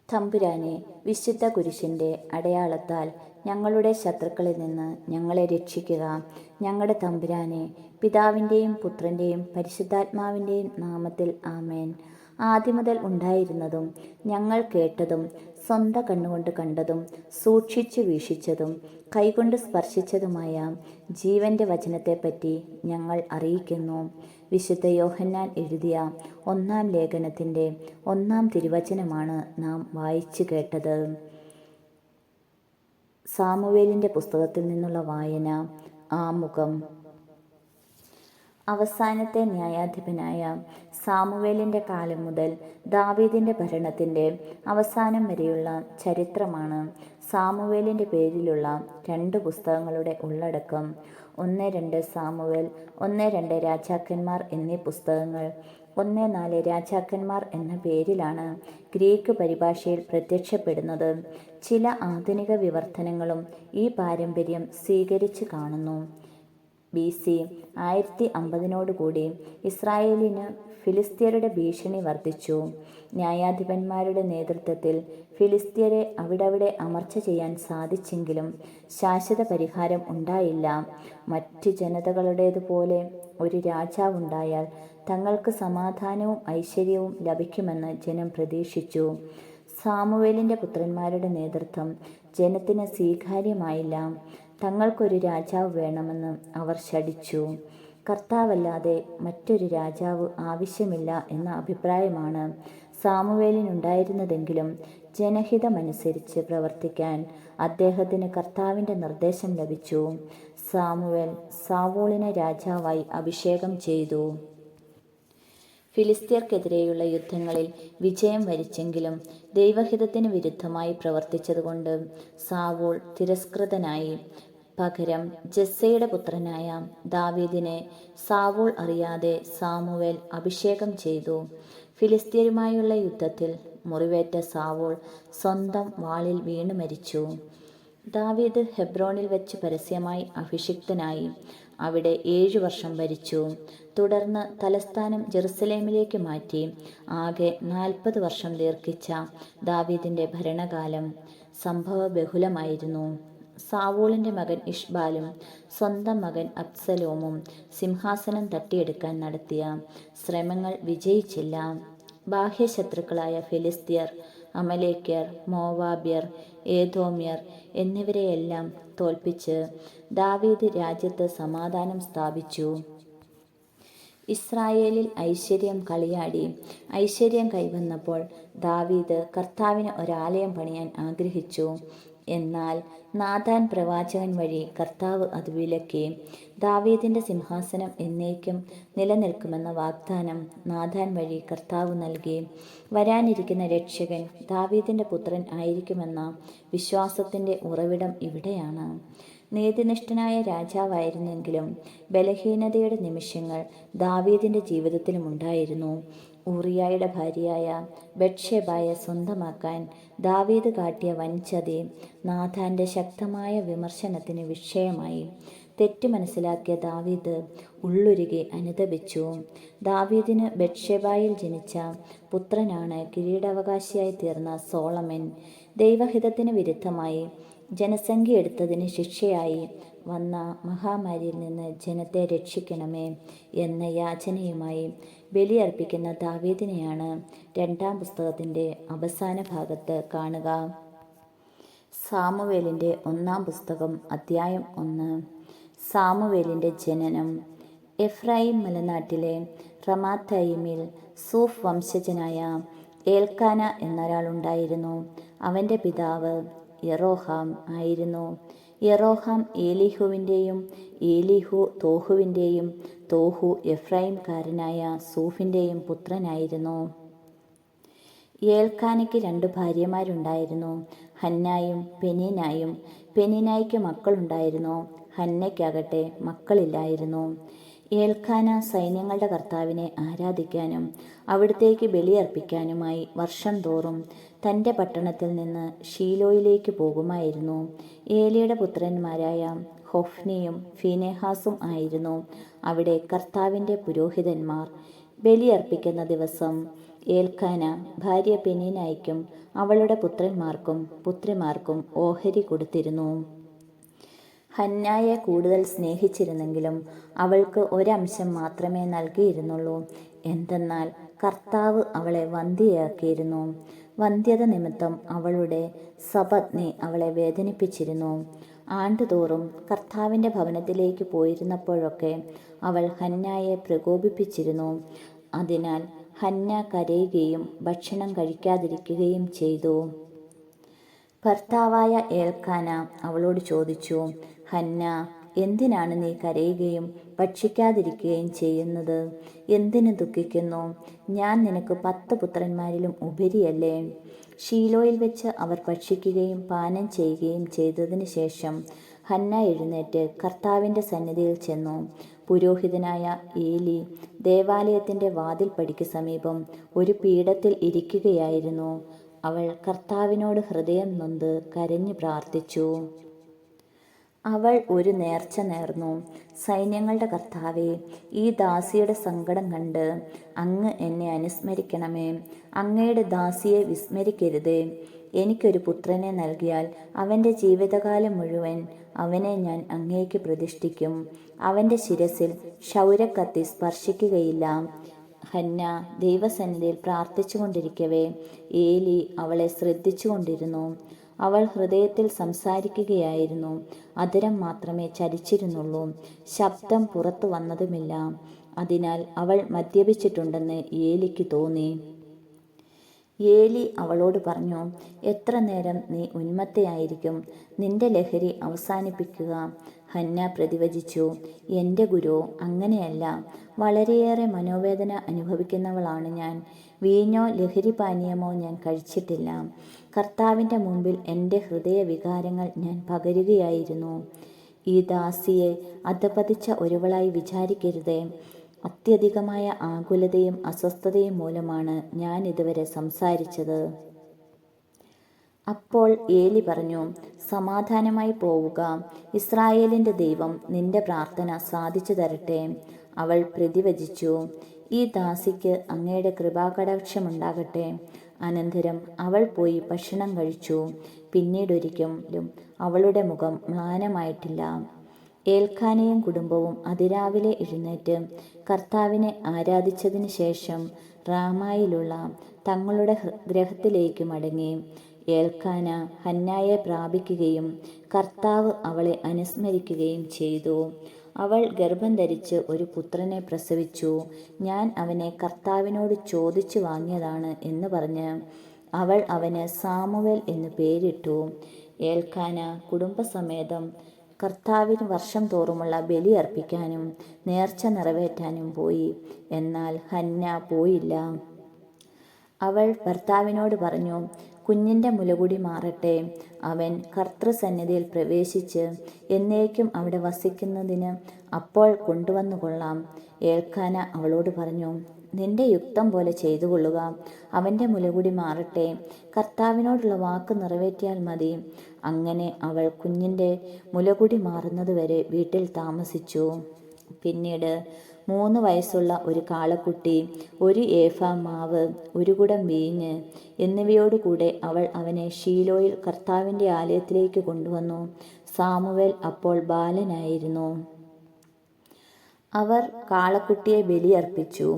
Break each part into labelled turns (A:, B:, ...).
A: തമ്പുരാനെ, വിശുദ്ധ കുരിശിൻ്റെ അടയാളത്താൽ ഞങ്ങളുടെ ശത്രുക്കളിൽ നിന്ന് ഞങ്ങളെ രക്ഷിക്കുക. ഞങ്ങളുടെ തമ്പുരാനെ, പിതാവിൻ്റെയും പുത്രൻ്റെയും പരിശുദ്ധാത്മാവിൻ്റെയും നാമത്തിൽ ആമേൻ. ആദിമുതൽ ഉണ്ടായിരുന്നതും ഞങ്ങൾ കേട്ടതും സ്വന്തം കണ്ണുകൊണ്ട് കണ്ടതും സൂക്ഷിച്ചു വീക്ഷിച്ചതും കൈകൊണ്ട് സ്പർശിച്ചതുമായ ജീവൻ്റെ വചനത്തെപ്പറ്റി ഞങ്ങൾ അറിയിക്കുന്നു. വിശുദ്ധ യോഹന്നാൻ എഴുതിയ 1-ാം ലേഖനത്തിൻ്റെ 1-ാം തിരുവചനമാണ് നാം വായിച്ചു കേട്ടത്. സാമുവേലിൻ്റെ പുസ്തകത്തിൽ നിന്നുള്ള വായന. ആമുഖം. അവസാനത്തെ ന്യായാധിപനായ സാമുവേലിൻ്റെ കാലം മുതൽ ദാവീദിൻ്റെ ഭരണത്തിൻ്റെ അവസാനം വരെയുള്ള ചരിത്രമാണ് സാമുവേലിൻ്റെ പേരിലുള്ള 2 പുസ്തകങ്ങളുടെ ഉള്ളടക്കം. 1-2 സാമുവേൽ, 1-2 രാജാക്കന്മാർ എന്നീ പുസ്തകങ്ങൾ 1-4 രാജാക്കന്മാർ എന്ന പേരിലാണ് ഗ്രീക്ക് പരിഭാഷയിൽ പ്രത്യക്ഷപ്പെടുന്നത്. ചില ആധുനിക വിവർത്തനങ്ങളും ഈ പാരമ്പര്യം സ്വീകരിച്ച് കാണുന്നു. BC 1050 ഇസ്രായേലിന് ഫിലിസ്ത്യരുടെ ഭീഷണി വർദ്ധിച്ചു. ന്യായാധിപന്മാരുടെ നേതൃത്വത്തിൽ ഫിലിസ്ത്യരെ അവിടവിടെ അമർച്ച ചെയ്യാൻ സാധിച്ചെങ്കിലും ശാശ്വത പരിഹാരം ഉണ്ടായില്ല. മറ്റു ജനതകളുടേതുപോലെ ഒരു രാജാവുണ്ടായാൽ തങ്ങൾക്ക് സമാധാനവും ഐശ്വര്യവും ലഭിക്കുമെന്ന് ജനം പ്രതീക്ഷിച്ചു. സാമുവേലിൻ്റെ പുത്രന്മാരുടെ നേതൃത്വം ജനത്തിന് സ്വീകാര്യമായില്ല. തങ്ങൾക്കൊരു രാജാവ് വേണമെന്ന് അവർ ശഠിച്ചു. കർത്താവല്ലാതെ മറ്റൊരു രാജാവ് ആവശ്യമില്ല എന്ന അഭിപ്രായമാണ് സാമുവേലിനുണ്ടായിരുന്നതെങ്കിലും ജനഹിതമനുസരിച്ച് പ്രവർത്തിക്കാൻ അദ്ദേഹത്തിന് കർത്താവിൻ്റെ നിർദ്ദേശം ലഭിച്ചു. സാമുവേൽ സാവൂളിനെ രാജാവായി അഭിഷേകം ചെയ്തു. ഫിലിസ്ത്യർക്കെതിരെയുള്ള യുദ്ധങ്ങളിൽ വിജയം വരിച്ചെങ്കിലും ദൈവഹിതത്തിന് വിരുദ്ധമായി പ്രവർത്തിച്ചതുകൊണ്ട് സാവൂൾ തിരസ്കൃതനായി. പകരം ജസ്സയുടെ പുത്രനായ ദാവീദിനെ സാവൂൾ അറിയാതെ സാമുവേൽ അഭിഷേകം ചെയ്തു. ഫിലിസ്ത്യരുമായുള്ള യുദ്ധത്തിൽ മുറിവേറ്റ സാവൂൾ സ്വന്തം വാളിൽ വീണു മരിച്ചു. ദാവീദ് ഹെബ്രോണിൽ വെച്ച് പരസ്യമായി അഭിഷിക്തനായി. അവിടെ 7 വർഷം ഭരിച്ചു. തുടർന്ന് തലസ്ഥാനം ജെറുസലേമിലേക്ക് മാറ്റി. ആകെ 40 വർഷം ദീർഘിച്ച ദാവീദിൻ്റെ ഭരണകാലം സംഭവബഹുലമായിരുന്നു. സാവൂളിൻ്റെ മകൻ ഇഷ്ബാലും സ്വന്തം മകൻ അബ്സലോമും സിംഹാസനം തട്ടിയെടുക്കാൻ നടത്തിയ ശ്രമങ്ങൾ വിജയിച്ചില്ല. ബാഹ്യശത്രുക്കളായ ഫിലിസ്ത്യർ, അമലേക്യർ, മോവാബ്യർ, ഏദോമ്യർ എന്നിവരെയെല്ലാം തോൽപ്പിച്ച് ദാവീദ് രാജ്യത്ത് സമാധാനം സ്ഥാപിച്ചു. ഇസ്രായേലിൽ ഐശ്വര്യം കളിയാടി. ഐശ്വര്യം കൈവന്നപ്പോൾ ദാവീദ് കർത്താവിന് ഒരാലയം പണിയാൻ ആഗ്രഹിച്ചു. എന്നാൽ നാഥാൻ പ്രവാചകൻ വഴി കർത്താവ് അത് വിലക്കി. ദാവീദിൻ്റെ സിംഹാസനം എന്നേക്കും നിലനിൽക്കുമെന്ന വാഗ്ദാനം നാഥാൻ വഴി കർത്താവ് നൽകി. വരാനിരിക്കുന്ന രക്ഷകൻ ദാവീദിൻ്റെ പുത്രൻ ആയിരിക്കുമെന്ന വിശ്വാസത്തിൻ്റെ ഉറവിടം ഇവിടെയാണ്. നീതിനിഷ്ഠനായ രാജാവായിരുന്നെങ്കിലും ബലഹീനതയുടെ നിമിഷങ്ങൾ ദാവീദിൻ്റെ ജീവിതത്തിലുമുണ്ടായിരുന്നു. ഊറിയായുടെ ഭാര്യയായ ബത്ശേബയെ സ്വന്തമാക്കാൻ ദാവീദ് കാട്ടിയ വൻചതി നാഥാൻ്റെ ശക്തമായ വിമർശനത്തിന് വിഷയമായി. തെറ്റ് മനസ്സിലാക്കിയ ദാവീദ് ഉള്ളുരുകി അനുതപിച്ചു. ദാവീദിന് ബത്ശേബയിൽ ജനിച്ച പുത്രനാണ് കിരീടാവകാശിയായി തീർന്ന സോളമൻ. ദൈവഹിതത്തിന് വിരുദ്ധമായി ജനസംഖ്യ എടുത്തതിന് ശിക്ഷയായി വന്ന മഹാമാരിയിൽ നിന്ന് ജനത്തെ രക്ഷിക്കണമേ എന്ന യാചനയുമായി ബലിയർപ്പിക്കുന്ന ദാവീദിനെയാണ് 2-ാം പുസ്തകത്തിൻ്റെ അവസാന ഭാഗത്ത് കാണുക. സാമുവേലിൻ്റെ 1-ാം പുസ്തകം, അധ്യായം 1. സാമുവേലിൻ്റെ ജനനം. എഫ്രൈം മലനാട്ടിലെ റമാത്തയീമിൽ സൂഫ് വംശജനായ ഏൽക്കാന എന്നൊരാളുണ്ടായിരുന്നു. അവൻ്റെ പിതാവ് യെറോഹാം ആയിരുന്നു. യെറോഹാം ഏലീഹുവിൻ്റെയും ഏലീഹു തോഹുവിൻ്റെയും തോഹു എഫ്രൈംകാരനായ സൂഫിൻ്റെയും പുത്രനായിരുന്നു. ഏൽക്കാനയ്ക്ക് 2 ഭാര്യമാരുണ്ടായിരുന്നു, ഹന്നായും പെനീനായും. പെനീനായ്ക്ക് മക്കളുണ്ടായിരുന്നു, ഹന്നയ്ക്കാകട്ടെ മക്കളില്ലായിരുന്നു. ഏൽക്കാന സൈന്യങ്ങളുടെ കർത്താവിനെ ആരാധിക്കാനും അവിടത്തേക്ക് ബലിയർപ്പിക്കാനുമായി വർഷം തോറും തൻ്റെ പട്ടണത്തിൽ നിന്ന് ഷീലോയിലേക്ക് പോകുമായിരുന്നു. ഏലിയുടെ പുത്രന്മാരായ ഹൊഫ്നിയും ഫീനെഹാസും ആയിരുന്നു അവിടെ കർത്താവിൻ്റെ പുരോഹിതന്മാർ. ബലിയർപ്പിക്കുന്ന ദിവസം ഏൽക്കാന ഭാര്യ പെനീനായ്ക്കും അവളുടെ പുത്രന്മാർക്കും പുത്രിമാർക്കും ഓഹരി കൊടുത്തിരുന്നു. ഹന്നായെ കൂടുതൽ സ്നേഹിച്ചിരുന്നെങ്കിലും അവൾക്ക് ഒരംശം മാത്രമേ നൽകിയിരുന്നുള്ളൂ. എന്തെന്നാൽ കർത്താവ് അവളെ വന്ധ്യയാക്കിയിരുന്നു. വന്ധ്യത നിമിത്തം അവളുടെ സപത്നി അവളെ വേദനിപ്പിച്ചിരുന്നു. ആണ്ടുതോറും കർത്താവിൻ്റെ ഭവനത്തിലേക്ക് പോയിരുന്നപ്പോഴൊക്കെ അവൾ ഹന്നായെ പ്രകോപിപ്പിച്ചിരുന്നു. അതിനാൽ ഹന്ന കരയുകയും ഭക്ഷണം കഴിക്കാതിരിക്കുകയും ചെയ്തു. ഭർത്താവായ ഏൽക്കാന അവളോട് ചോദിച്ചു, ഹന്ന, എന്തിനാണ് നീ കരയുകയും ഭക്ഷിക്കാതിരിക്കുകയും ചെയ്യുന്നത്? എന്തിനു ദുഃഖിക്കുന്നു? ഞാൻ നിനക്ക് 10 പുത്രന്മാരിലും ഉപരിയല്ലേ? ഷീലോയിൽ വെച്ച് അവർ ഭക്ഷിക്കുകയും പാനം ചെയ്യുകയും ചെയ്തതിന് ശേഷം ഹന്ന എഴുന്നേറ്റ് കർത്താവിൻ്റെ സന്നിധിയിൽ ചെന്നു. പുരോഹിതനായ ഏലി ദേവാലയത്തിൻ്റെ വാതിൽപ്പടിക്ക് സമീപം ഒരു പീഠത്തിൽ ഇരിക്കുകയായിരുന്നു. അവൾ കർത്താവിനോട് ഹൃദയം നൊന്ത് കരഞ്ഞു പ്രാർത്ഥിച്ചു. അവൾ ഒരു നേർച്ച നേർന്നു. സൈന്യങ്ങളുടെ കർത്താവേ, ഈ ദാസിയുടെ സങ്കടം കണ്ട് അങ്ങ് എന്നെ അനുസ്മരിക്കണമേ. അങ്ങയുടെ ദാസിയെ വിസ്മരിക്കരുതേ. എനിക്കൊരു പുത്രനെ നൽകിയാൽ അവൻ്റെ ജീവിതകാലം മുഴുവൻ അവനെ ഞാൻ അങ്ങേക്ക് പ്രതിഷ്ഠിക്കും. അവൻ്റെ ശിരസിൽ ക്ഷൗരക്കത്തി സ്പർശിക്കുകയില്ല. ഹന്ന ദൈവസന്നിധിയിൽ പ്രാർത്ഥിച്ചുകൊണ്ടിരിക്കവേ ഏലി അവളെ ശ്രദ്ധിച്ചുകൊണ്ടിരുന്നു. അവൾ ഹൃദയത്തിൽ സംസാരിക്കുകയായിരുന്നു. അധരം മാത്രമേ ചലിച്ചിരുന്നുള്ളൂ. ശബ്ദം പുറത്തു വന്നതുമില്ല. അതിനാൽ അവൾ മദ്യപിച്ചിട്ടുണ്ടെന്ന് ഏലിക്ക് തോന്നി. ഏലി അവളോട് പറഞ്ഞു, എത്ര നേരം നീ ഉന്മത്തയായിരിക്കും? നിന്റെ ലഹരി അവസാനിപ്പിക്കുക. ഹന്ന പ്രതിവചിച്ചു, എൻ്റെ ഗുരു, അങ്ങനെയല്ല. വളരെയേറെ മനോവേദന അനുഭവിക്കുന്നവളാണ് ഞാൻ. വീഞ്ഞോ ലഹരിപാനീയമോ ഞാൻ കഴിച്ചിട്ടില്ല. കർത്താവിൻ്റെ മുമ്പിൽ എൻ്റെ ഹൃദയവികാരങ്ങൾ ഞാൻ പകരുകയായിരുന്നു. ഈ ദാസിയെ അധപതിച്ച ഒരുവളായി വിചാരിക്കരുതേ. അത്യധികമായ ആകുലതയും അസ്വസ്ഥതയും മൂലമാണ് ഞാൻ ഇതുവരെ സംസാരിച്ചത്. അപ്പോൾ ഏലി പറഞ്ഞു, സമാധാനമായി പോവുക. ഇസ്രായേലിൻ്റെ ദൈവം നിന്റെ പ്രാർത്ഥന സാധിച്ചു തരട്ടെ. അവൾ പ്രതിവചിച്ചു, ഈ ദാസിക്ക് അങ്ങയുടെ കൃപാകടാക്ഷമുണ്ടാകട്ടെ. അനന്തരം അവൾ പോയി ഭക്ഷണം കഴിച്ചു. പിന്നീടൊരിക്കലും അവളുടെ മുഖം മ്ലാനമായിട്ടില്ല. ഏൽക്കാനയും കുടുംബവും അതിരാവിലെ എഴുന്നേറ്റ് കർത്താവിനെ ആരാധിച്ചതിന് ശേഷം റാമായിലുള്ള തങ്ങളുടെ ഗൃഹത്തിലേക്ക് മടങ്ങി. ഏൽക്കാന ഹന്നായെ പ്രാപിക്കുകയും കർത്താവ് അവളെ അനുസ്മരിക്കുകയും ചെയ്തു. അവൾ ഗർഭം ധരിച്ച് ഒരു പുത്രനെ പ്രസവിച്ചു. ഞാൻ അവനെ കർത്താവിനോട് ചോദിച്ചു വാങ്ങിയതാണ് എന്ന് പറഞ്ഞ് അവൾ അവന് സാമുവേൽ എന്ന് പേരിട്ടു. ഏൽക്കാന കുടുംബസമേതം കർത്താവിന് വർഷം തോറുമുള്ള ബലി അർപ്പിക്കാനും നേർച്ച നിറവേറ്റാനും പോയി. എന്നാൽ ഹന്ന പോയില്ല. അവൾ ഭർത്താവിനോട് പറഞ്ഞു, കുഞ്ഞിൻ്റെ മുലകുടി മാറട്ടെ. അവൻ കർത്തൃസന്നിധിയിൽ പ്രവേശിച്ച് എന്നേക്കും അവിടെ വസിക്കുന്നതിന് അപ്പോൾ കൊണ്ടുവന്നു കൊള്ളാം. ഏൽക്കാന അവളോട് പറഞ്ഞു, നിന്റെ യുക്തം പോലെ ചെയ്തു കൊള്ളുക. അവൻ്റെ മുലകുടി മാറട്ടെ. കർത്താവിനോടുള്ള വാക്ക് നിറവേറ്റിയാൽ മതി. അങ്ങനെ അവൾ കുഞ്ഞിൻ്റെ മുലകുടി മാറുന്നതുവരെ വീട്ടിൽ താമസിച്ചു. പിന്നീട് 3 വയസ്സുള്ള ഒരു കാളക്കുട്ടി, 1 ഏഫ മാവ്, 1 കുടം വീഞ്ഞ് എന്നിവയോടുകൂടെ അവൾ അവനെ ഷീലോയിൽ കർത്താവിൻ്റെ ആലയത്തിലേക്ക് കൊണ്ടുവന്നു. സാമുവേൽ അപ്പോൾ ബാലനായിരുന്നു. അവർ കാളക്കുട്ടിയെ ബലിയർപ്പിച്ചു.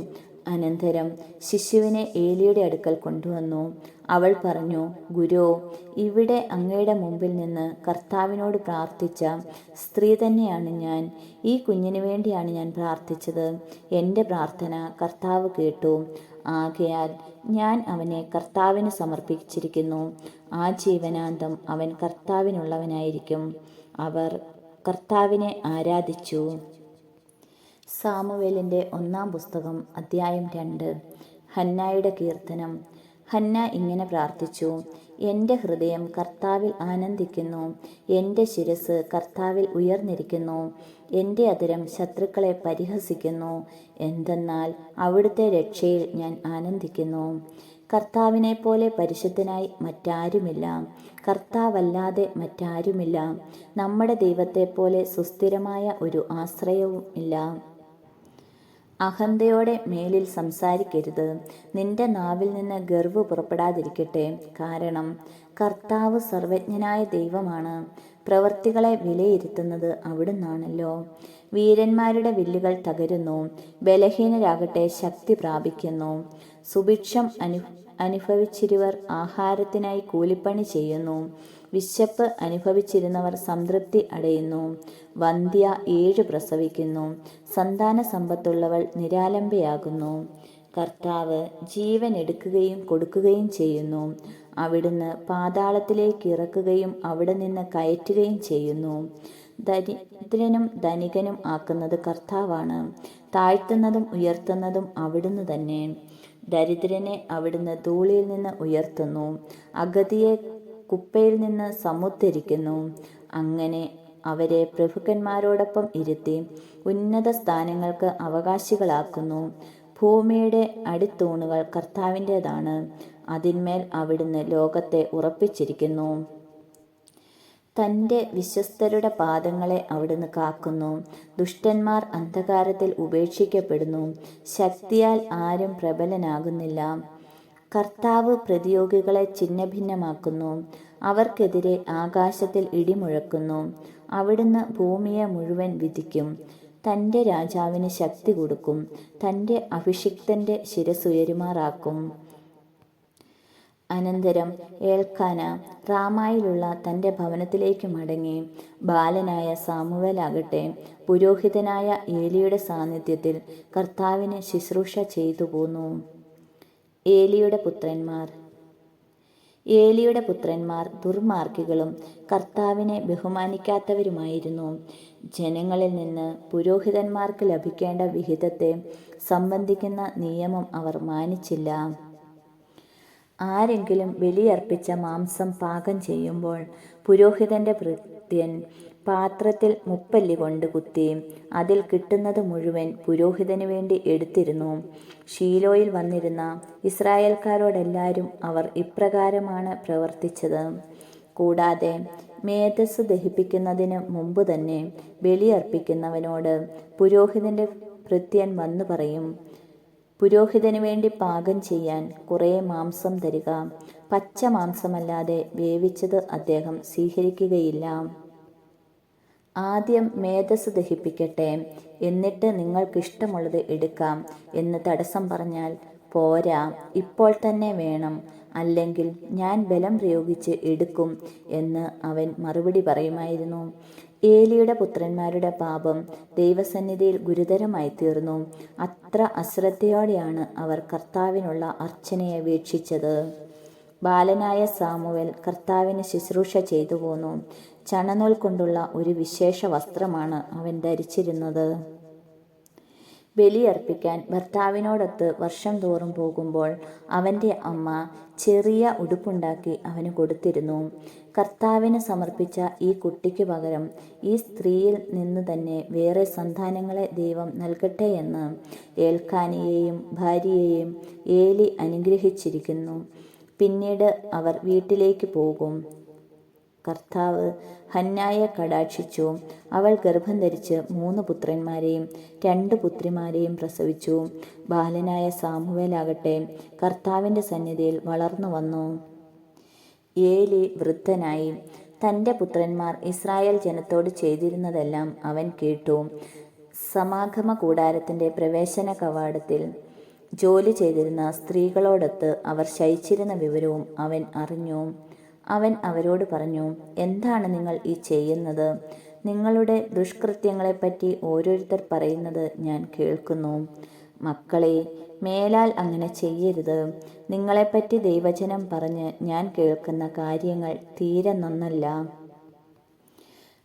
A: അനന്തരം ശിശുവിനെ ഏലിയുടെ അടുക്കൽ കൊണ്ടുവന്നു. അവൾ പറഞ്ഞു, ഗുരോ, ഇവിടെ അങ്ങയുടെ മുമ്പിൽ നിന്ന് കർത്താവിനോട് പ്രാർത്ഥിച്ച സ്ത്രീ തന്നെയാണ് ഞാൻ. ഈ കുഞ്ഞിനു വേണ്ടിയാണ് ഞാൻ പ്രാർത്ഥിച്ചത്. എൻ്റെ പ്രാർത്ഥന കർത്താവ് കേട്ടു. ആകയാൽ ഞാൻ അവനെ കർത്താവിന് സമർപ്പിച്ചിരിക്കുന്നു. ആജീവനാന്തം അവൻ കർത്താവിനുള്ളവനായിരിക്കും. അവർ കർത്താവിനെ ആരാധിച്ചു. സാമുവേലിൻ്റെ 1-ാം പുസ്തകം അധ്യായം 2. ഹന്നായുടെ കീർത്തനം. ഹന്ന ഇങ്ങനെ പ്രാർത്ഥിച്ചു, എൻ്റെ ഹൃദയം കർത്താവിൽ ആനന്ദിക്കുന്നു. എൻ്റെ ശിരസ് കർത്താവിൽ ഉയർന്നിരിക്കുന്നു. എൻ്റെ അധരം ശത്രുക്കളെ പരിഹസിക്കുന്നു. എന്തെന്നാൽ അവിടുത്തെ രക്ഷയിൽ ഞാൻ ആനന്ദിക്കുന്നു. കർത്താവിനെ പോലെ പരിശുദ്ധനായി മറ്റാരുമില്ല. കർത്താവല്ലാതെ മറ്റാരുമില്ല. നമ്മുടെ ദൈവത്തെപ്പോലെ സുസ്ഥിരമായ ഒരു ആശ്രയവും ഇല്ല. അഹന്തയോടെ മേലിൽ സംസാരിക്കരുത്. നിന്റെ നാവിൽ നിന്ന് ഗർവ് പുറപ്പെടാതിരിക്കട്ടെ. കാരണം കർത്താവ് സർവജ്ഞനായ ദൈവമാണ്. പ്രവൃത്തികളെ വിലയിരുത്തുന്നത് അവിടുന്നാണല്ലോ. വീരന്മാരുടെ വില്ലുകൾ തകരുന്നു, ബലഹീനരാകട്ടെ ശക്തി പ്രാപിക്കുന്നു. സുഭിക്ഷം അനുഭവിച്ചിരുവർ ആഹാരത്തിനായി കൂലിപ്പണി ചെയ്യുന്നു. വിശപ്പ് അനുഭവിച്ചിരുന്നവർ സംതൃപ്തി അടയുന്നു. വന്ധ്യ 7 പ്രസവിക്കുന്നു. സന്താന സമ്പത്തുള്ളവൾ നിരാലംബയാകുന്നു. കർത്താവ് ജീവൻ എടുക്കുകയും കൊടുക്കുകയും ചെയ്യുന്നു. അവിടുന്ന് പാതാളത്തിലേക്ക് ഇറക്കുകയും അവിടെ നിന്ന് കയറ്റുകയും ചെയ്യുന്നു. ദരിദ്രനും ധനികനും ആക്കുന്നത് കർത്താവാണ്. താഴ്ത്തുന്നതും ഉയർത്തുന്നതും അവിടുന്ന് തന്നെ. ദരിദ്രനെ അവിടുന്ന് ധൂളിയിൽ നിന്ന് ഉയർത്തുന്നു, അഗതിയെ കുപ്പയിൽ നിന്ന് സമുദ്ധരിക്കുന്നു. അങ്ങനെ അവരെ പ്രഭുക്കന്മാരോടൊപ്പം ഇരുത്തി ഉന്നത സ്ഥാനങ്ങൾക്ക് അവകാശികളാക്കുന്നു. ഭൂമിയുടെ അടിത്തൂണുകൾ കർത്താവിൻ്റെതാണ്. അതിന്മേൽ അവിടുന്ന് ലോകത്തെ ഉറപ്പിച്ചിരിക്കുന്നു. തൻ്റെ വിശ്വസ്തരുടെ പാദങ്ങളെ അവിടുന്ന് കാക്കുന്നു. ദുഷ്ടന്മാർ അന്ധകാരത്തിൽ ഉപേക്ഷിക്കപ്പെടുന്നു. ശക്തിയാൽ ആരും പ്രബലനാകുന്നില്ല. കർത്താവ് പ്രതിയോഗികളെ ഛിന്നഭിന്നമാക്കുന്നു. അവർക്കെതിരെ ആകാശത്തിൽ ഇടിമുഴക്കുന്നു. അവിടുന്ന് ഭൂമിയെ മുഴുവൻ വിധിക്കും. തൻ്റെ രാജാവിന് ശക്തി കൊടുക്കും. തൻ്റെ അഭിഷിക്തൻ്റെ ശിരസുയരുമാറാക്കും. അനന്തരം ഏൽക്കാന റാമായിലുള്ള തൻ്റെ ഭവനത്തിലേക്ക് മടങ്ങി. ബാലനായ സാമുവേലാകട്ടെ പുരോഹിതനായ ഏലിയുടെ സാന്നിധ്യത്തിൽ കർത്താവിന് ശുശ്രൂഷ ചെയ്തു പോന്നു. ഏലിയുടെ പുത്രന്മാർ ദുർമാർഗികളും കർത്താവിനെ ബഹുമാനിക്കാത്തവരുമായിരുന്നു. ജനങ്ങളിൽ നിന്ന് പുരോഹിതന്മാർക്ക് ലഭിക്കേണ്ട വിഹിതത്തെ സംബന്ധിക്കുന്ന നിയമം അവർ മാനിച്ചില്ല. ആരെങ്കിലും ബലിയർപ്പിച്ച മാംസം പാകം ചെയ്യുമ്പോൾ പുരോഹിതന്റെ ഭൃത്യൻ പാത്രത്തിൽ മുപ്പല്ലി കൊണ്ട് കുത്തി അതിൽ കിട്ടുന്നത് മുഴുവൻ പുരോഹിതന് വേണ്ടി എടുത്തിരുന്നു. ഷീലോയിൽ വന്നിരുന്ന ഇസ്രായേൽക്കാരോടെല്ലാവരും അവർ ഇപ്രകാരമാണ് പ്രവർത്തിച്ചത്. കൂടാതെ മേധസ്സ് ദഹിപ്പിക്കുന്നതിന് മുമ്പ് തന്നെ ബലിയർപ്പിക്കുന്നവനോട് പുരോഹിതന്റെ ഭൃത്യൻ വന്നു പറയും, പുരോഹിതന് വേണ്ടി പാകം ചെയ്യാൻ കുറേ മാംസം തരിക. പച്ച മാംസമല്ലാതെ വേവിച്ചത് അദ്ദേഹം സ്വീകരിക്കുകയില്ല. ആദ്യം മേധസ്സ് ദഹിപ്പിക്കട്ടെ, എന്നിട്ട് നിങ്ങൾക്കിഷ്ടമുള്ളത് എടുക്കാം എന്ന് തടസ്സം പറഞ്ഞാൽ, പോരാ, ഇപ്പോൾ തന്നെ വേണം, അല്ലെങ്കിൽ ഞാൻ ബലം പ്രയോഗിച്ച് എടുക്കും എന്ന് അവൻ മറുപടി പറയുമായിരുന്നു. ഏലിയുടെ പുത്രന്മാരുടെ പാപം ദൈവസന്നിധിയിൽ ഗുരുതരമായി തീർന്നു. അത്ര അശ്രദ്ധയോടെയാണ് അവർ കർത്താവിനുള്ള അർച്ചനയെ വീക്ഷിച്ചത്. ബാലനായ സാമുവേൽ കർത്താവിന് ശുശ്രൂഷ ചെയ്തു പോന്നു. ചണനൂൽ കൊണ്ടുള്ള ഒരു വിശേഷ വസ്ത്രമാണ് അവൻ ധരിച്ചിരുന്നത്. ബലിയർപ്പിക്കാൻ ഭർത്താവിനോടൊത്ത് വർഷം തോറും പോകുമ്പോൾ അവൻ്റെ അമ്മ ചെറിയ ഉടുപ്പുണ്ടാക്കി അവന് കൊടുത്തിരുന്നു. കർത്താവിന് സമർപ്പിച്ച ഈ കുട്ടിക്ക് പകരം ഈ സ്ത്രീയിൽ നിന്ന് തന്നെ വേറെ സന്താനങ്ങളെ ദൈവം നൽകട്ടെ എന്ന് ഏൽക്കാനയെയും ഭാര്യയെയും ഏലി അനുഗ്രഹിച്ചിരിക്കുന്നു. പിന്നീട് അവർ വീട്ടിലേക്ക് പോകും. കർത്താവ് ഹന്നായെ കടാക്ഷിച്ചു. അവൾ ഗർഭം ധരിച്ച് 3 പുത്രന്മാരെയും 2 പുത്രിമാരെയും പ്രസവിച്ചു. ബാലനായ സാമുവേലാകട്ടെ കർത്താവിൻ്റെ സന്നിധിയിൽ വളർന്നു വന്നു. ഏലി വൃദ്ധനായി. തൻ്റെ പുത്രന്മാർ ഇസ്രായേൽ ജനത്തോട് ചെയ്തിരുന്നതെല്ലാം അവൻ കേട്ടു. സമാഗമ കൂടാരത്തിൻ്റെ പ്രവേശന കവാടത്തിൽ ജോലി ചെയ്തിരുന്ന സ്ത്രീകളോടൊത്ത് അവർ ശയിച്ചിരുന്ന വിവരവും അവൻ അറിഞ്ഞു. അവൻ അവരോട് പറഞ്ഞു, എന്താണ് നിങ്ങൾ ഈ ചെയ്യുന്നത്? നിങ്ങളുടെ ദുഷ്കൃത്യങ്ങളെപ്പറ്റി ഓരോരുത്തർ പറയുന്നത് ഞാൻ കേൾക്കുന്നു. മക്കളെ, മേലാൽ അങ്ങനെ ചെയ്യരുത്. നിങ്ങളെപ്പറ്റി ദൈവജനം പറഞ്ഞ് ഞാൻ കേൾക്കുന്ന കാര്യങ്ങൾ തീരെ നന്നല്ല.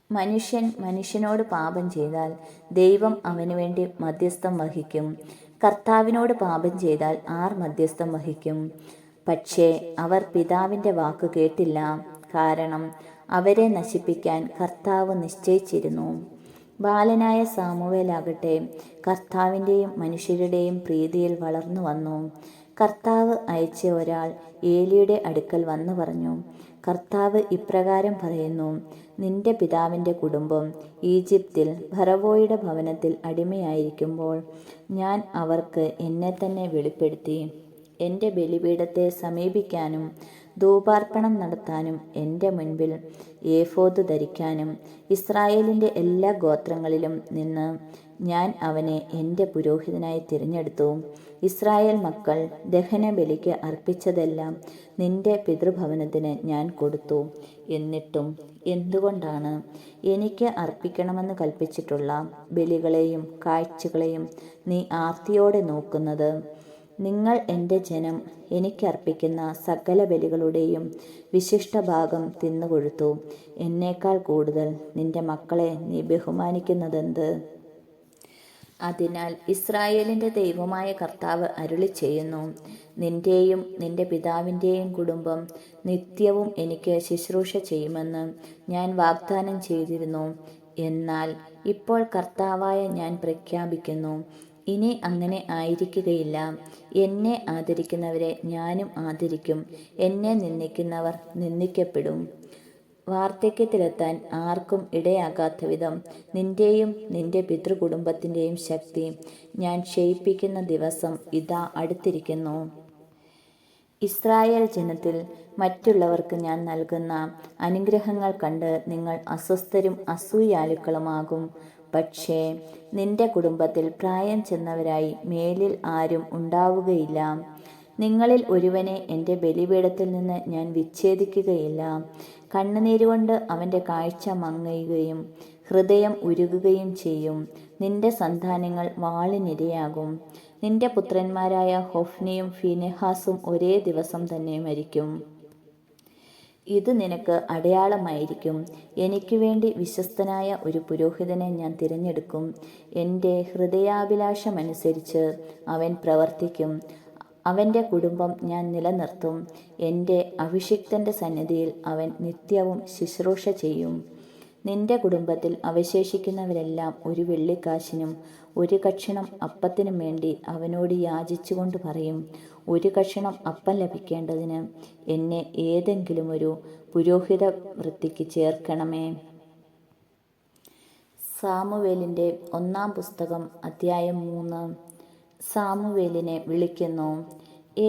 A: മനുഷ്യൻ മനുഷ്യനോട് പാപം ചെയ്താൽ ദൈവം അവന് വേണ്ടി മധ്യസ്ഥം വഹിക്കും. കർത്താവിനോട് പാപം ചെയ്താൽ ആർ മധ്യസ്ഥം വഹിക്കും? പക്ഷേ അവർ പിതാവിൻ്റെ വാക്ക് കേട്ടില്ല. കാരണം അവരെ നശിപ്പിക്കാൻ കർത്താവ് നിശ്ചയിച്ചിരുന്നു. ബാലനായ സാമുവേലാകട്ടെ കർത്താവിൻ്റെയും മനുഷ്യരുടെയും പ്രീതിയിൽ വളർന്നു വന്നു. കർത്താവ് അയച്ച ഒരാൾ ഏലിയുടെ അടുക്കൽ വന്നു പറഞ്ഞു, കർത്താവ് ഇപ്രകാരം പറയുന്നു, നിന്റെ പിതാവിൻ്റെ കുടുംബം ഈജിപ്തിൽ ഫറവോയുടെ ഭവനത്തിൽ അടിമയായിരിക്കുമ്പോൾ ഞാൻ അവർക്ക് എന്നെ തന്നെ വെളിപ്പെടുത്തി. എൻ്റെ ബലിപീഠത്തെ സമീപിക്കാനും ധൂപാർപ്പണം നടത്താനും എൻ്റെ മുൻപിൽ ഏഫോദ് ധരിക്കാനും ഇസ്രായേലിൻ്റെ എല്ലാ ഗോത്രങ്ങളിലും നിന്ന് ഞാൻ അവനെ എൻ്റെ പുരോഹിതനായി തിരഞ്ഞെടുത്തു. ഇസ്രായേൽ മക്കൾ ദഹനബലിക്ക് അർപ്പിച്ചതെല്ലാം നിന്റെ പിതൃഭവനത്തിന് ഞാൻ കൊടുത്തു. എന്നിട്ടും എന്തുകൊണ്ടാണ് എനിക്ക് അർപ്പിക്കണമെന്ന് കൽപ്പിച്ചിട്ടുള്ള ബലികളെയും കാഴ്ചകളെയും നീ ആർത്തിയോടെ നോക്കുന്നത്? നിങ്ങൾ എൻ്റെ ജനം എനിക്കർപ്പിക്കുന്ന സകല ബലികളുടെയും വിശിഷ്ട ഭാഗം തിന്നുകൊഴുത്തു. എന്നേക്കാൾ കൂടുതൽ നിന്റെ മക്കളെ നീ ബഹുമാനിക്കുന്നതെന്ത്? അതിനാൽ ഇസ്രായേലിൻ്റെ ദൈവമായ കർത്താവ് അരുളി ചെയ്യുന്നു, നിന്റെയും നിന്റെ പിതാവിൻ്റെയും കുടുംബം നിത്യവും എനിക്ക് ശുശ്രൂഷ ചെയ്യുമെന്ന് ഞാൻ വാഗ്ദാനം ചെയ്തിരുന്നു. എന്നാൽ ഇപ്പോൾ കർത്താവായ ഞാൻ പ്രഖ്യാപിക്കുന്നു, ഇനി അങ്ങനെ ആയിരിക്കുകയില്ല. എന്നെ ആദരിക്കുന്നവരെ ഞാനും ആദരിക്കും, എന്നെ നിന്ദിക്കുന്നവർ നിന്ദിക്കപ്പെടും. വാർദ്ധക്യത്തിലെത്താൻ ആർക്കും ഇടയാകാത്ത വിധം നിന്റെയും നിന്റെ പിതൃകുടുംബത്തിൻ്റെയും ശക്തി ഞാൻ ക്ഷയിപ്പിക്കുന്ന ദിവസം ഇതാ അടുത്തിരിക്കുന്നു. ഇസ്രായേൽ ജനത്തിൽ മറ്റുള്ളവർക്ക് ഞാൻ നൽകുന്ന അനുഗ്രഹങ്ങൾ കണ്ട് നിങ്ങൾ അസ്വസ്ഥരും അസൂയാലുക്കളുമാകും. പക്ഷേ നിന്റെ കുടുംബത്തിൽ പ്രായം ചെന്നവരായി മേലിൽ ആരും ഉണ്ടാവുകയില്ല. നിങ്ങളിൽ ഒരുവനെ എൻ്റെ ബലിപീഠത്തിൽ നിന്ന് ഞാൻ വിച്ഛേദിക്കുകയില്ല. കണ്ണുനീരുകൊണ്ട് അവൻ്റെ കാഴ്ച മങ്ങുകയും ഹൃദയം ഉരുകുകയും ചെയ്യും. നിന്റെ സന്താനങ്ങൾ വാളിനിരയാകും. നിന്റെ പുത്രന്മാരായ ഹൊഫ്നിയും ഫീനെഹാസും ഒരേ ദിവസം തന്നെ മരിക്കും. ഇത് നിനക്ക് അടയാളമായിരിക്കും. എനിക്ക് വേണ്ടി വിശ്വസ്തനായ ഒരു പുരോഹിതനെ ഞാൻ തിരഞ്ഞെടുക്കും. എൻ്റെ ഹൃദയാഭിലാഷമനുസരിച്ച് അവൻ പ്രവർത്തിക്കും. അവൻ്റെ കുടുംബം ഞാൻ നിലനിർത്തും. എൻ്റെ അഭിഷിക്തൻ്റെ സന്നിധിയിൽ അവൻ നിത്യവും ശുശ്രൂഷ ചെയ്യും. നിന്റെ കുടുംബത്തിൽ അവശേഷിക്കുന്നവരെല്ലാം ഒരു വെള്ളിക്കാശിനും ഒരു കഷണം അപ്പത്തിനും വേണ്ടി അവനോട് യാചിച്ചുകൊണ്ട് പറയും, ഒരു കഷണം അപ്പം ലഭിക്കേണ്ടതിന് എന്നെ ഏതെങ്കിലും ഒരു പുരോഹിത വൃത്തിക്ക് ചേർക്കണമേ. സാമുവേലിൻ്റെ 1-ാം പുസ്തകം അധ്യായം 3. സാമുവേലിനെ വിളിക്കുന്നു.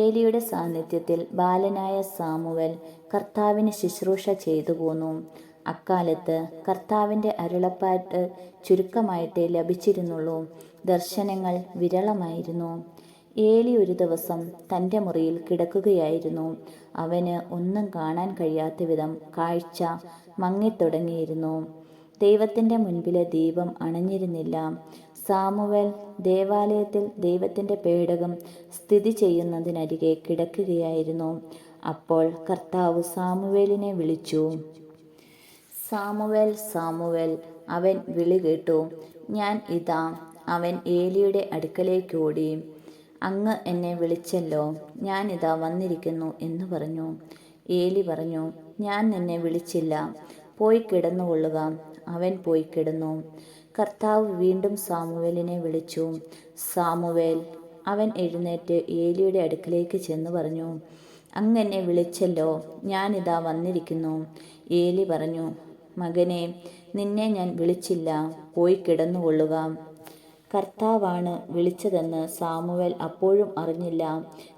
A: ഏലിയുടെ സാന്നിധ്യത്തിൽ ബാലനായ സാമുവേൽ കർത്താവിന് ശുശ്രൂഷ ചെയ്തു പോന്നു. അക്കാലത്ത് കർത്താവിൻ്റെ അരുളപ്പാട്ട് ചുരുക്കമായിട്ടേ ലഭിച്ചിരുന്നുള്ളൂ. ദർശനങ്ങൾ വിരളമായിരുന്നു. ഏലി ഒരു ദിവസം തൻ്റെ മുറിയിൽ കിടക്കുകയായിരുന്നു. അവന് ഒന്നും കാണാൻ കഴിയാത്ത വിധം കാഴ്ച മങ്ങിത്തുടങ്ങിയിരുന്നു. ദൈവത്തിൻ്റെ മുൻപിലെ ദീപം അണഞ്ഞിരുന്നില്ല. സാമുവേൽ ദേവാലയത്തിൽ ദൈവത്തിൻ്റെ പേടകം സ്ഥിതി ചെയ്യുന്നതിനരികെ കിടക്കുകയായിരുന്നു. അപ്പോൾ കർത്താവ് സാമുവേലിനെ വിളിച്ചു. Samuel, Samuel. അവൻ വിളി കേട്ടു. ഞാൻ ഇതാ. അവൻ ഏലിയുടെ അടുക്കലേക്കോടി. അങ്ങ് എന്നെ വിളിച്ചല്ലോ, ഞാൻ ഇതാ വന്നിരിക്കുന്നു എന്ന് പറഞ്ഞു. ഏലി പറഞ്ഞു, ഞാൻ നിന്നെ വിളിച്ചില്ല, പോയി കിടന്നുകൊള്ളുക. അവൻ പോയി കിടന്നു. കർത്താവ് വീണ്ടും സാമുവേലിനെ വിളിച്ചു. സാമുവേൽ. അവൻ എഴുന്നേറ്റ് ഏലിയുടെ അടുക്കലേക്ക് ചെന്ന് പറഞ്ഞു, അങ്ങ് എന്നെ വിളിച്ചല്ലോ, ഞാനിതാ വന്നിരിക്കുന്നു. ഏലി പറഞ്ഞു, മകനെ, നിന്നെ ഞാൻ വിളിച്ചില്ല, പോയി കിടന്നുകൊള്ളുക. കർത്താവാണ് വിളിച്ചതെന്ന് സാമുവേൽ അപ്പോഴും അറിഞ്ഞില്ല.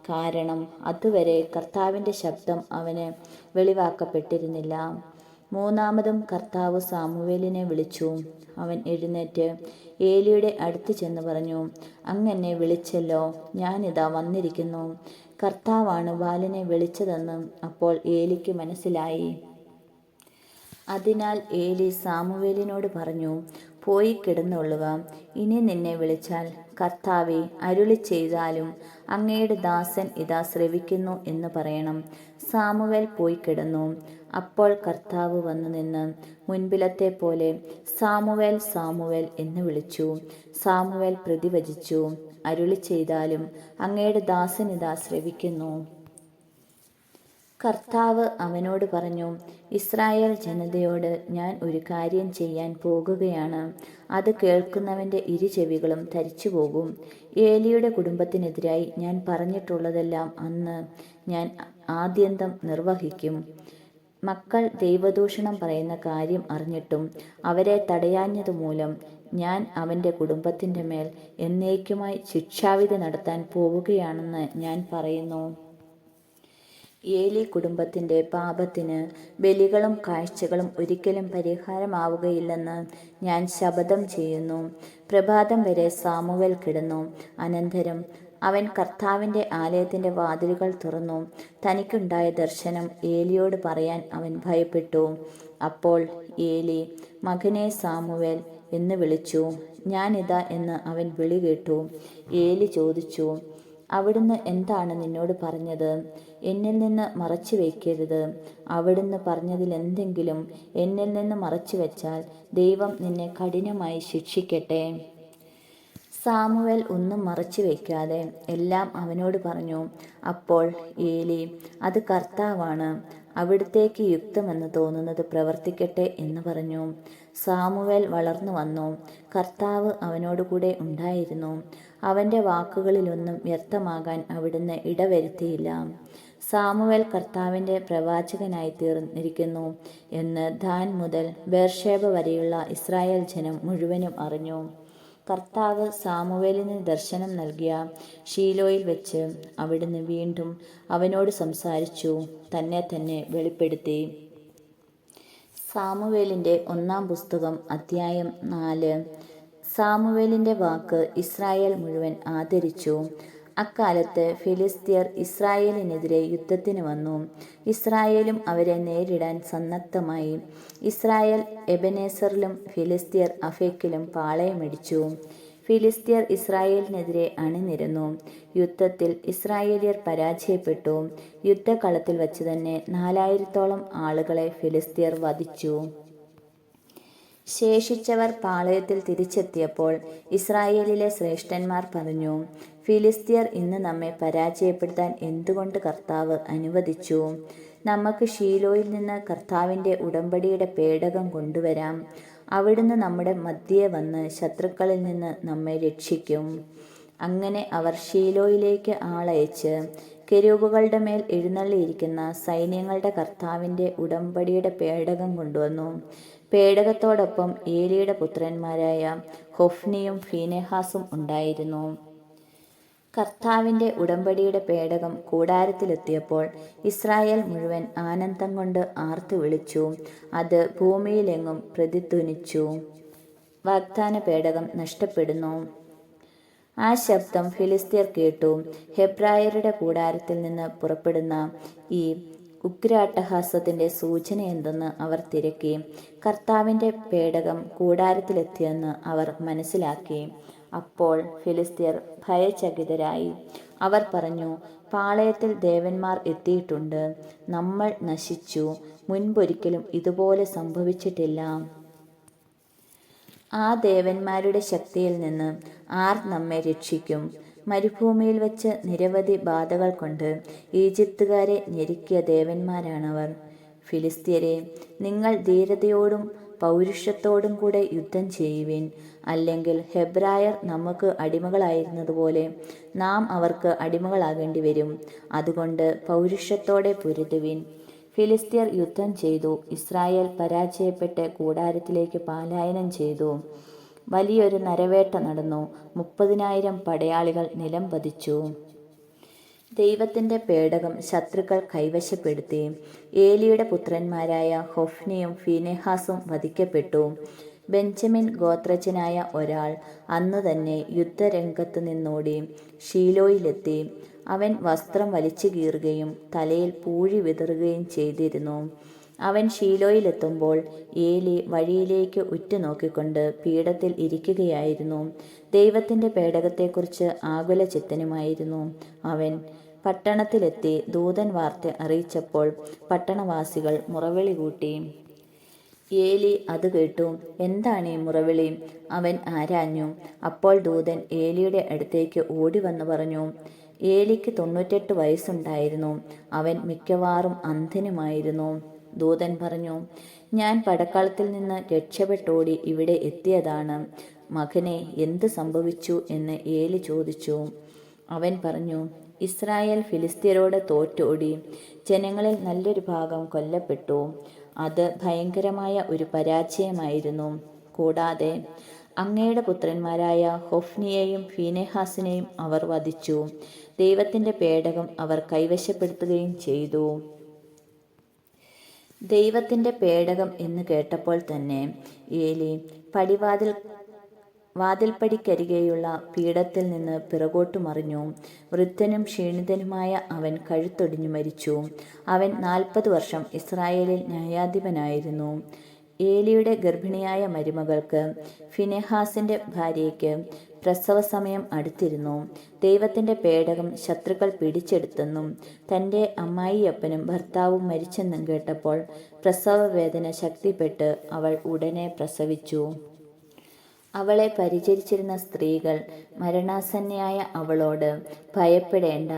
A: കാരണം അതുവരെ കർത്താവിൻ്റെ ശബ്ദം അവന് വെളിവാക്കപ്പെട്ടിരുന്നില്ല. മൂന്നാമതും കർത്താവ് സാമുവേലിനെ വിളിച്ചു. അവൻ എഴുന്നേറ്റ് ഏലിയുടെ അടുത്ത് ചെന്ന് പറഞ്ഞു, അങ്ങ് എന്നെ വിളിച്ചല്ലോ, ഞാനിതാ വന്നിരിക്കുന്നു. കർത്താവാണ് ബാലനെ വിളിച്ചതെന്ന് അപ്പോൾ ഏലിക്ക് മനസ്സിലായി. അതിനാൽ ഏലി സാമുവേലിനോട് പറഞ്ഞു, പോയി കിടന്നുകൊള്ളുക. ഇനി നിന്നെ വിളിച്ചാൽ കർത്താവേ, അരുളി ചെയ്താലും അങ്ങയുടെ ദാസൻ ഇതാ ശ്രവിക്കുന്നു എന്ന് പറയണം. സാമുവേൽ പോയി കിടന്നു. അപ്പോൾ കർത്താവ് വന്നു നിന്ന് മുൻപിലത്തെ പോലെ സാമുവേൽ, സാമുവേൽ എന്ന് വിളിച്ചു. സാമുവേൽ പ്രതിവചിച്ചു, അരുളി ചെയ്താലും അങ്ങയുടെ ദാസൻ ഇതാ ശ്രവിക്കുന്നു. കർത്താവ് അവനോട് പറഞ്ഞു, ഇസ്രായേൽ ജനതയോട് ഞാൻ ഒരു കാര്യം ചെയ്യാൻ പോകുകയാണ്. അത് കേൾക്കുന്നവൻ്റെ ഇരുചെവികളും തരിച്ചുപോകും. ഏലിയുടെ കുടുംബത്തിനെതിരായി ഞാൻ പറഞ്ഞിട്ടുള്ളതെല്ലാം അന്ന് ഞാൻ ആദ്യന്തം നിർവഹിക്കും. മക്കൾ ദൈവദൂഷണം പറയുന്ന കാര്യം അറിഞ്ഞിട്ടും അവരെ തടയാഞ്ഞതുമൂലം ഞാൻ അവൻ്റെ കുടുംബത്തിൻ്റെ മേൽ എന്നേക്കുമായി ശിക്ഷാവിധി നടത്താൻ പോവുകയാണെന്ന് ഞാൻ പറയുന്നു. ഏലി കുടുംബത്തിൻ്റെ പാപത്തിന് ബലികളും കാഴ്ചകളും ഒരിക്കലും പരിഹാരമാവുകയില്ലെന്ന് ഞാൻ ശപഥം ചെയ്യുന്നു. പ്രഭാതം വരെ സാമുവേൽ കിടന്നു. അനന്തരം അവൻ കർത്താവിൻ്റെ ആലയത്തിൻ്റെ വാതിലുകൾ തുറന്നു. തനിക്കുണ്ടായ ദർശനം ഏലിയോട് പറയാൻ അവൻ ഭയപ്പെട്ടു. അപ്പോൾ ഏലി, മകനെ സാമുവേൽ എന്ന് വിളിച്ചു. ഞാനിതാ എന്ന് അവൻ വിളി കേട്ടു. ഏലി ചോദിച്ചു, അവിടുന്ന് എന്താണ് നിന്നോട് പറഞ്ഞത്? എന്നിൽ നിന്ന് മറച്ചു വയ്ക്കരുത്. അവിടുന്ന് പറഞ്ഞതിലെന്തെങ്കിലും എന്നിൽ നിന്ന് മറച്ചു വെച്ചാൽ ദൈവം നിന്നെ കഠിനമായി ശിക്ഷിക്കട്ടെ. സാമുവേൽ ഒന്നും മറച്ചു വയ്ക്കാതെ എല്ലാം അവനോട് പറഞ്ഞു. അപ്പോൾ ഏലി, അത് കർത്താവാണ്, അവിടുത്തേക്ക് യുക്തമെന്ന് തോന്നുന്നത് പ്രവർത്തിക്കട്ടെ എന്ന് പറഞ്ഞു. സാമുവേൽ വളർന്നു വന്നു. കർത്താവ് അവനോടുകൂടെ ഉണ്ടായിരുന്നു. അവൻ്റെ വാക്കുകളിലൊന്നും വ്യർത്ഥമാകാൻ അവിടുന്ന് ഇടവരുത്തിയില്ല. സാമുവേൽ കർത്താവിൻ്റെ പ്രവാചകനായി തീർന്നിരിക്കുന്നു എന്ന് ദാൻ മുതൽ ബേർഷേബ വരെയുള്ള ഇസ്രായേൽ ജനം മുഴുവനും അറിഞ്ഞു. കർത്താവ് സാമുവേലിന് ദർശനം നൽകിയ ഷീലോയിൽ വെച്ച് അവിടുന്ന് വീണ്ടും അവനോട് സംസാരിച്ചു, തന്നെ തന്നെ വെളിപ്പെടുത്തി. സാമുവേലിൻ്റെ 1-ാം പുസ്തകം അധ്യായം 4. സാമുവേലിൻ്റെ വാക്ക് ഇസ്രായേൽ മുഴുവൻ ആദരിച്ചു. അക്കാലത്ത് ഫിലിസ്ത്യർ ഇസ്രായേലിനെതിരെ യുദ്ധത്തിന് വന്നു. ഇസ്രായേലും അവരെ നേരിടാൻ സന്നദ്ധമായി. ഇസ്രായേൽ എബനേസറിലും ഫിലിസ്ത്യർ അഫേക്കിലും പാളയമടിച്ചു. ഫിലിസ്ത്യർ ഇസ്രായേലിനെതിരെ അണിനിരന്നു. യുദ്ധത്തിൽ ഇസ്രായേലിയർ പരാജയപ്പെട്ടു. യുദ്ധക്കളത്തിൽ വച്ച് തന്നെ 4000-ഓളം ആളുകളെ ഫിലിസ്ത്യർ വധിച്ചു. ശേഷിച്ചവർ പാളയത്തിൽ തിരിച്ചെത്തിയപ്പോൾ ഇസ്രായേലിലെ ശ്രേഷ്ഠന്മാർ പറഞ്ഞു, ഫിലിസ്ത്യർ ഇന്ന് നമ്മെ പരാജയപ്പെടുത്താൻ എന്തുകൊണ്ട് കർത്താവ് അനുവദിച്ചു? നമുക്ക് ഷീലോയിൽ നിന്ന് കർത്താവിൻ്റെ ഉടമ്പടിയുടെ പേടകം കൊണ്ടുവരാം. അവിടുന്ന് നമ്മുടെ മധ്യേ വന്ന് ശത്രുക്കളിൽ നിന്ന് നമ്മെ രക്ഷിക്കും. അങ്ങനെ അവർ ഷീലോയിലേക്ക് ആളയച്ച് കെരൂബുകളുടെ മേൽ എഴുന്നള്ളിയിരിക്കുന്ന സൈന്യങ്ങളുടെ കർത്താവിൻ്റെ ഉടമ്പടിയുടെ പേടകം കൊണ്ടുവന്നു. പേടകത്തോടൊപ്പം ഏലിയുടെ പുത്രന്മാരായ ഹൊഫ്നിയും ഫീനെഹാസും ഉണ്ടായിരുന്നു. കർത്താവിൻ്റെ ഉടമ്പടിയുടെ പേടകം കൂടാരത്തിലെത്തിയപ്പോൾ ഇസ്രായേൽ മുഴുവൻ ആനന്ദം കൊണ്ട് ആർത്തു വിളിച്ചു. അത് ഭൂമിയിലെങ്ങും പ്രതിധ്വനിച്ചു. വാഗ്ദാന പേടകം നഷ്ടപ്പെടുന്നു. ആ ശബ്ദം ഫിലിസ്ത്യർ കേട്ടു. ഹെബ്രായരുടെ കൂടാരത്തിൽ നിന്ന് പുറപ്പെടുന്ന ഈ ഉഗ്രാട്ടഹാസത്തിൻ്റെ സൂചന എന്തെന്ന് അവർ തിരക്കി. കർത്താവിൻ്റെ പേടകം കൂടാരത്തിലെത്തിയെന്ന് അവർ മനസ്സിലാക്കി. അപ്പോൾ ഫിലിസ്ത്യർ ഭയചകിതരായി. അവർ പറഞ്ഞു, പാളയത്തിൽ ദേവന്മാർ എത്തിയിട്ടുണ്ട്. നമ്മൾ നശിച്ചു. മുൻപൊരിക്കലും ഇതുപോലെ സംഭവിച്ചിട്ടില്ല. ആ ദേവന്മാരുടെ ശക്തിയിൽ നിന്ന് ആർ നമ്മെ രക്ഷിക്കും? മരുഭൂമിയിൽ വച്ച് നിരവധി ബാധകൾ കൊണ്ട് ഈജിപ്തുകാരെ ഞെരുക്കിയ ദേവന്മാരാണവർ. ഫിലിസ്ത്യരെ, നിങ്ങൾ ധീരതയോടും പൗരുഷത്തോടും കൂടെ യുദ്ധം ചെയ്യുവിൻ. അല്ലെങ്കിൽ ഹെബ്രായർ നമുക്ക് അടിമകളായിരുന്നതുപോലെ നാം അവർക്ക് അടിമകളാകേണ്ടി വരും. അതുകൊണ്ട് പൗരുഷത്തോടെ പൊരുതുവിൻ. ഫിലിസ്ത്യർ യുദ്ധം ചെയ്തു. ഇസ്രായേൽ പരാജയപ്പെട്ട് കൂടാരത്തിലേക്ക് പലായനം ചെയ്തു. വലിയൊരു നരവേട്ട നടന്നു. 30,000 പടയാളികൾ നിലം പതിച്ചു. ദൈവത്തിൻ്റെ പേടകം ശത്രുക്കൾ കൈവശപ്പെടുത്തി. ഏലിയുടെ പുത്രന്മാരായ ഹൊഫ്നിയും ഫീനെഹാസും വധിക്കപ്പെട്ടു. ബെഞ്ചമിൻ ഗോത്രജനായ ഒരാൾ അന്നു തന്നെ യുദ്ധരംഗത്ത് നിന്നോടി ഷീലോയിലെത്തി. അവൻ വസ്ത്രം വലിച്ചു കീറുകയും തലയിൽ പൂഴി വിതറുകയും ചെയ്തിരുന്നു. അവൻ ഷീലോയിലെത്തുമ്പോൾ ഏലി വഴിയിലേക്ക് ഉറ്റുനോക്കിക്കൊണ്ട് പീഠത്തിൽ ഇരിക്കുകയായിരുന്നു. ദൈവത്തിൻ്റെ പേടകത്തെക്കുറിച്ച് ആകുലചിത്തനുമായിരുന്നു അവൻ. പട്ടണത്തിലെത്തി ദൂതൻ വാർത്ത അറിയിച്ചപ്പോൾ പട്ടണവാസികൾ മുറവിളി കൂട്ടി. ഏലി അത് കേട്ടു. എന്താണ് ഈ മുറവിളി? അവൻ ആരാഞ്ഞു. അപ്പോൾ ദൂതൻ ഏലിയുടെ അടുത്തേക്ക് ഓടി വന്നു പറഞ്ഞു, ഏലിക്ക് 98 വയസ്സുണ്ടായിരുന്നു. അവൻ മിക്കവാറും അന്ധനുമായിരുന്നു. ദൂതൻ പറഞ്ഞു, ഞാൻ പടക്കളത്തിൽ നിന്ന് രക്ഷപ്പെട്ടോടി ഇവിടെ എത്തിയതാണ്. മകനെ, എന്ത് സംഭവിച്ചു എന്ന് ഏലി ചോദിച്ചു. അവൻ പറഞ്ഞു, ഇസ്രായേൽ ഫിലിസ്ത്യരോട് തോറ്റോടി. ജനങ്ങളിൽ നല്ലൊരു ഭാഗം കൊല്ലപ്പെട്ടു. അത് ഭയങ്കരമായ ഒരു പരാജയമായിരുന്നു. കൂടാതെ അങ്ങയുടെ പുത്രന്മാരായ ഹൊഫ്നിയെയും ഫീനെഹാസിനെയും അവർ വധിച്ചു. ദൈവത്തിൻ്റെ പേടകം അവർ കൈവശപ്പെടുത്തുകയും ചെയ്തു. ദൈവത്തിൻ്റെ പേടകം എന്ന് കേട്ടപ്പോൾ തന്നെ ഏലി വാതിൽപ്പടിക്കരികെയുള്ള പീഠത്തിൽ നിന്ന് പിറകോട്ടു മറിഞ്ഞു. വൃദ്ധനും ക്ഷീണിതനുമായ അവൻ കഴുത്തൊടിഞ്ഞു മരിച്ചു. അവൻ 40 വർഷം ഇസ്രായേലിൽ ന്യായാധിപനായിരുന്നു. ഏലിയുടെ ഗർഭിണിയായ മരുമകൾക്ക്, ഫിനെഹാസിൻ്റെ ഭാര്യയ്ക്ക്, പ്രസവ സമയം അടുത്തിരുന്നു. ദൈവത്തിൻ്റെ പേടകം ശത്രുക്കൾ പിടിച്ചെടുത്തെന്നും തൻ്റെ അമ്മായിയപ്പനും ഭർത്താവും മരിച്ചെന്നും കേട്ടപ്പോൾ പ്രസവവേദന ശക്തിപ്പെട്ട് അവൾ ഉടനെ പ്രസവിച്ചു. അവളെ പരിചരിച്ചിരുന്ന സ്ത്രീകൾ മരണാസന്നയായ അവളോട്, ഭയപ്പെടേണ്ട,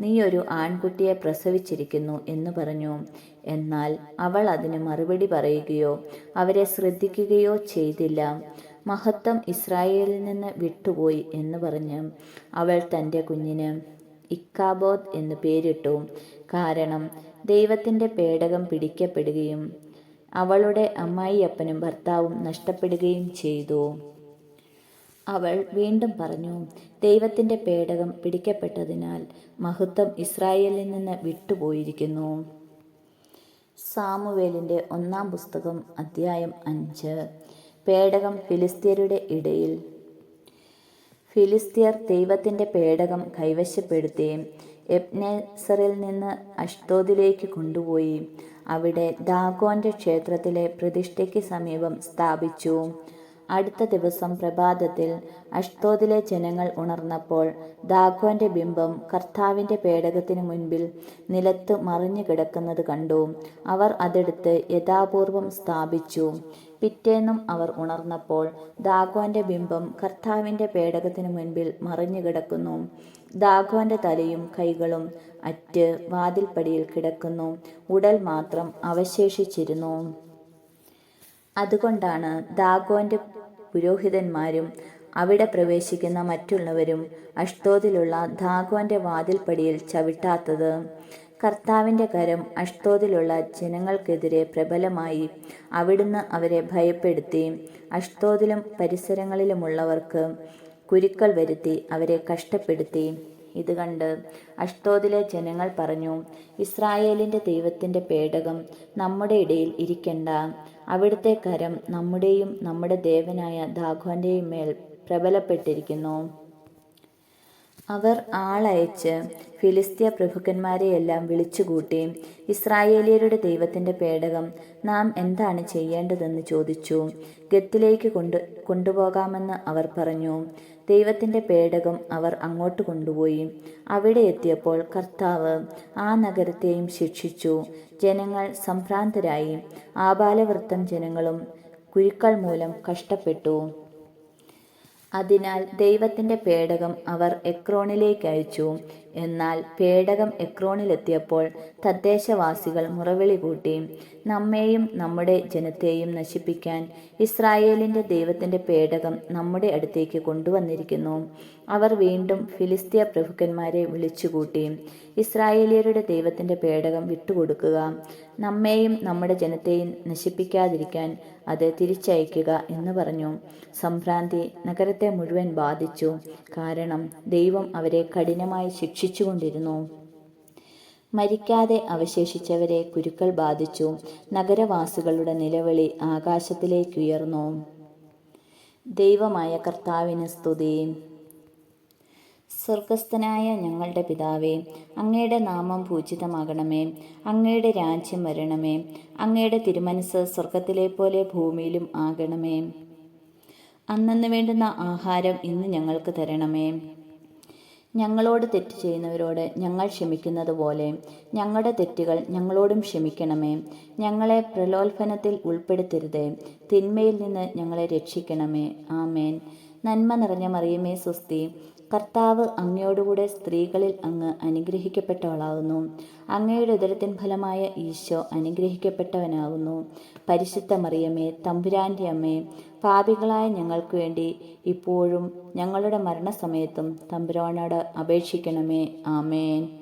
A: നീ ഒരു ആൺകുട്ടിയെ പ്രസവിച്ചിരിക്കുന്നു എന്ന് പറഞ്ഞു. എന്നാൽ അവൾ അതിന് മറുപടി പറയുകയോ അവരെ ശ്രദ്ധിക്കുകയോ ചെയ്തില്ല. മഹത്വം ഇസ്രായേലിൽ നിന്ന് വിട്ടുപോയി എന്ന് പറഞ്ഞ് അവൾ തൻ്റെ കുഞ്ഞിന് ഇക്കാബോദ് എന്ന് പേരിട്ടു. കാരണം ദൈവത്തിൻ്റെ പേടകം പിടിക്കപ്പെടുകയും അവളുടെ അമ്മായിയപ്പനും ഭർത്താവും നഷ്ടപ്പെടുകയും ചെയ്തു. അവൾ വീണ്ടും പറഞ്ഞു, ദൈവത്തിൻ്റെ പേടകം പിടിക്കപ്പെട്ടതിനാൽ മഹത്വം ഇസ്രായേലിൽ നിന്ന് വിട്ടുപോയിരിക്കുന്നു. സാമുവേലിൻ്റെ 1-ാം പുസ്തകം അധ്യായം 5. പേടകം ഫിലിസ്ത്യരുടെ ഇടയിൽ. ഫിലിസ്ത്യർ ദൈവത്തിൻ്റെ പേടകം കൈവശപ്പെടുത്തി എബ്നേസറിൽ നിന്ന് അഷ്ദോദിലേക്ക് കൊണ്ടുപോയി അവിടെ ദാഗോന്റെ ക്ഷേത്രത്തിലെ പ്രതിഷ്ഠയ്ക്ക് സമീപം സ്ഥാപിച്ചു. അടുത്ത ദിവസം പ്രഭാതത്തിൽ അഷ്ദോദിലെ ജനങ്ങൾ ഉണർന്നപ്പോൾ ദാഗോന്റെ ബിംബം കർത്താവിൻ്റെ പേടകത്തിന് മുൻപിൽ നിലത്ത് മറിഞ്ഞു കിടക്കുന്നത് കണ്ടു. അവർ അതെടുത്ത് യഥാപൂർവം സ്ഥാപിച്ചു. പിറ്റേന്നും അവർ ഉണർന്നപ്പോൾ ദാഗോന്റെ ബിംബം കർത്താവിൻ്റെ പേടകത്തിന് മുൻപിൽ മറിഞ്ഞു കിടക്കുന്നു. ദാഗോന്റെ തലയും കൈകളും അറ്റ് വാതിൽപ്പടിയിൽ കിടക്കുന്നു. ഉടൽ മാത്രം അവശേഷിച്ചിരുന്നു. അതുകൊണ്ടാണ് ദാഗോന്റെ പുരോഹിതന്മാരും അവിടെ പ്രവേശിക്കുന്ന മറ്റുള്ളവരും അഷ്ദോദിലുള്ള ദാഗോന്റെ വാതിൽപ്പടിയിൽ ചവിട്ടാത്തത്. കർത്താവിൻ്റെ കരം അഷ്ദോദിലുള്ള ജനങ്ങൾക്കെതിരെ പ്രബലമായി. അവിടുന്ന് അവരെ ഭയപ്പെടുത്തി. അഷ്ദോദിലും പരിസരങ്ങളിലുമുള്ളവർക്ക് കുരുക്കൾ വരുത്തി അവരെ കഷ്ടപ്പെടുത്തി. ഇത് കണ്ട് അഷ്ദോദിലെ ജനങ്ങൾ പറഞ്ഞു, ഇസ്രായേലിൻ്റെ ദൈവത്തിൻ്റെ പേടകം നമ്മുടെ ഇടയിൽ ഇരിക്കണ്ട. അവിടുത്തെ കരം നമ്മുടെയും നമ്മുടെ ദേവനായ ദാഗോന്റെയും മേൽ പ്രബലപ്പെട്ടിരിക്കുന്നു. അവർ ആളയച്ച് ഫിലിസ്ത്യ പ്രഭുക്കന്മാരെയെല്ലാം വിളിച്ചുകൂട്ടി. ഇസ്രായേലിയരുടെ ദൈവത്തിൻ്റെ പേടകം നാം എന്താണ് ചെയ്യേണ്ടതെന്ന് ചോദിച്ചു. ഗത്തിലേക്ക് കൊണ്ടുപോകാമെന്ന് അവർ പറഞ്ഞു. ദൈവത്തിൻ്റെ പേടകം അവർ അങ്ങോട്ട് കൊണ്ടുപോയി. അവിടെ എത്തിയപ്പോൾ കർത്താവ് ആ നഗരത്തെയും ശിക്ഷിച്ചു. ജനങ്ങൾ സംഭ്രാന്തരായി. ആബാലവൃദ്ധം ജനങ്ങളും കുരുക്കൾ മൂലം കഷ്ടപ്പെട്ടു. അതിനാൽ ദൈവത്തിൻ്റെ പേടകം അവർ എക്രോണിലേക്ക് അയച്ചു. എന്നാൽ പേടകം എക്രോണിലെത്തിയപ്പോൾ തദ്ദേശവാസികൾ മുറവിളി കൂട്ടി, നമ്മെയും നമ്മുടെ ജനത്തെയും നശിപ്പിക്കാൻ ഇസ്രായേലിൻ്റെ ദൈവത്തിൻ്റെ പേടകം നമ്മുടെ അടുത്തേക്ക് കൊണ്ടുവന്നിരിക്കുന്നു. അവർ വീണ്ടും ഫിലിസ്ത്യ പ്രഭുക്കന്മാരെ വിളിച്ചുകൂട്ടി, ഇസ്രായേലിയരുടെ ദൈവത്തിൻ്റെ പേടകം വിട്ടുകൊടുക്കുക, നമ്മെയും നമ്മുടെ ജനത്തെയും നശിപ്പിക്കാതിരിക്കാൻ അത് തിരിച്ചയക്കുക എന്ന് പറഞ്ഞു. സംഭ്രാന്തി നഗരത്തെ മുഴുവൻ ബാധിച്ചു. കാരണം ദൈവം അവരെ കഠിനമായി ശിക്ഷിച്ചുകൊണ്ടിരുന്നു. മരിക്കാതെ അവശേഷിച്ചവരെ കുരുക്കൾ ബാധിച്ചു. നഗരവാസികളുടെ നിലവിളി ആകാശത്തിലേക്കുയർന്നു. ദൈവമായ കർത്താവിന് സ്തുതി. സ്വർഗസ്ഥനായ ഞങ്ങളുടെ പിതാവേ, അങ്ങയുടെ നാമം പൂജിതമാകണമേ. അങ്ങയുടെ രാജ്യം വരണമേ. അങ്ങയുടെ തിരുമനസ് സ്വർഗത്തിലെ പോലെ ഭൂമിയിലും ആകണമേ. അന്നന്ന് വേണ്ടുന്ന ആഹാരം ഇന്ന് ഞങ്ങൾക്ക് തരണമേ. ഞങ്ങളോട് തെറ്റ് ചെയ്യുന്നവരോട് ഞങ്ങൾ ക്ഷമിക്കുന്നത് പോലെ ഞങ്ങളുടെ തെറ്റുകൾ ഞങ്ങളോടും ക്ഷമിക്കണമേ. ഞങ്ങളെ പ്രലോഭനത്തിൽ ഉൾപ്പെടുത്തരുതേ. തിന്മയിൽ നിന്ന് ഞങ്ങളെ രക്ഷിക്കണമേ. ആമേൻ. നന്മ നിറഞ്ഞ മറിയമേ, സ്വസ്തി, കർത്താവ് അങ്ങയോടുകൂടെ സ്ത്രീകളിൽ അങ്ങ് അനുഗ്രഹിക്കപ്പെട്ടവളാകുന്നു. അങ്ങയുടെ ഉദരത്തിൻ ഫലമായ ഈശോ അനുഗ്രഹിക്കപ്പെട്ടവനാകുന്നു. പരിശുദ്ധ മറിയമേ, തമ്പുരാന്റെ അമ്മേ, പാപികളായ ഞങ്ങൾക്ക് വേണ്ടി ഇപ്പോഴും ഞങ്ങളുടെ മരണസമയത്തും തമ്പുരാനോട് അപേക്ഷിക്കണമേ. ആമേൻ.